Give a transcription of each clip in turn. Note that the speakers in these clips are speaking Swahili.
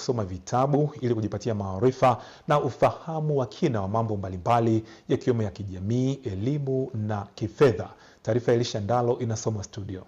kusoma vitabu ili kujipatia maarifa na ufahamu wa kina wa mambo mbalimbali yakiwemo ya kijamii, elimu na kifedha. Taarifa ya Elisha Ndalo inasoma studio.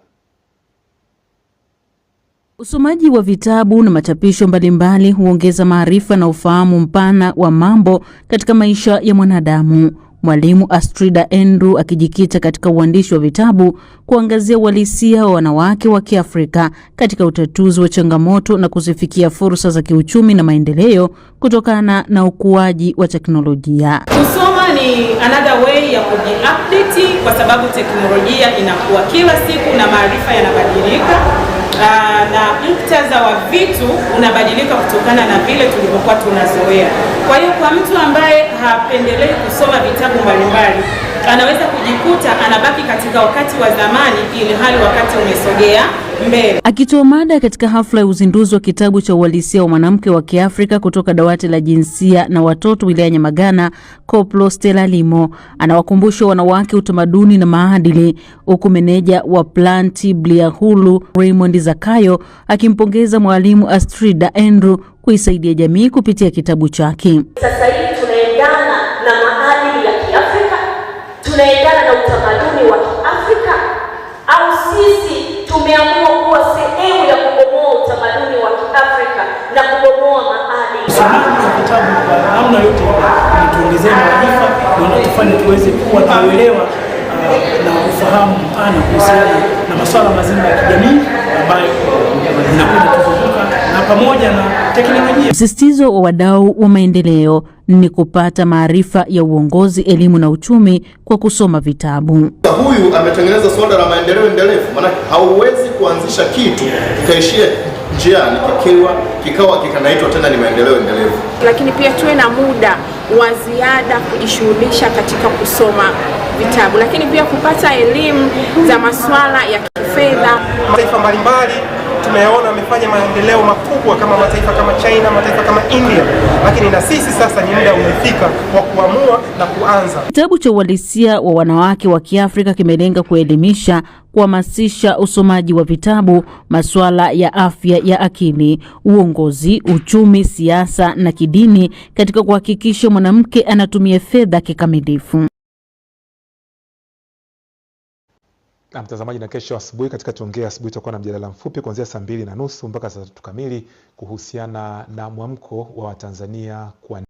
Usomaji wa vitabu na machapisho mbalimbali huongeza maarifa na ufahamu mpana wa mambo katika maisha ya mwanadamu. Mwalimu Astrida Andrew akijikita katika uandishi wa vitabu kuangazia uhalisia wa wanawake wa Kiafrika katika utatuzi wa changamoto na kuzifikia fursa za kiuchumi na maendeleo kutokana na ukuaji wa teknolojia. Kusoma ni another way ya kuji-update kwa sababu teknolojia inakuwa kila siku na maarifa yanabadilika. Na muktadha wa vitu unabadilika kutokana na vile tulivyokuwa tunazoea. Kwa hiyo kwa mtu ambaye hapendelei kusoma vitabu mbalimbali, anaweza kujikuta anabaki katika wakati wa zamani ili hali wakati umesogea mbele. Akitoa mada katika hafla ya uzinduzi wa kitabu cha uhalisia wa mwanamke wa Kiafrika kutoka dawati la jinsia na watoto wilaya Nyamagana, Koplo Stella Limo anawakumbusha wanawake utamaduni na maadili, huku meneja wa Planti Bliahulu Raymond Zakayo akimpongeza mwalimu Astrida Andrew kuisaidia jamii kupitia kitabu chake. Sasa hivi tunaendana na maadili ya Kiafrika, tunaendana na utamaduni wa Kiafrika, au sisi tumeamua kuwa sehemu ya kubomoa utamaduni wa Kiafrika na kubomoa maadili. Usomaji wa vitabu kwa namna yote unatuongezea maarifa na unatufanya tuweze kuwa na uelewa na ufahamu mpana kuhusiana na masuala mazima ya kijamii ambayo yanakuja kuzunguka na pamoja na teknolojia. Msisitizo wa wadau wa maendeleo ni kupata maarifa ya uongozi, elimu na uchumi kwa kusoma vitabu. Huyu ametengeneza swala la maendeleo endelevu, maana hauwezi kuanzisha kitu kikaishia njiani kikawa kikanaitwa tena ni maendeleo endelevu. Lakini pia tuwe na muda wa ziada kujishughulisha katika kusoma vitabu, lakini pia kupata elimu za masuala ya kifedha. Mataifa mbalimbali tumeona wamefanya maendeleo makubwa kama mataifa kama China, mataifa kama India, lakini na sisi sasa ni muda umefika wa kuamua na kuanza. Kitabu cha uhalisia wa wanawake wa Kiafrika kimelenga kuelimisha, kuhamasisha usomaji wa vitabu, masuala ya afya ya akili, uongozi, uchumi, siasa na kidini katika kuhakikisha mwanamke anatumia fedha kikamilifu. Na mtazamaji, na kesho asubuhi katika Tuongee Asubuhi tutakuwa na mjadala mfupi kuanzia saa 2:30 mpaka saa 3 kamili kuhusiana na mwamko wa Tanzania kwa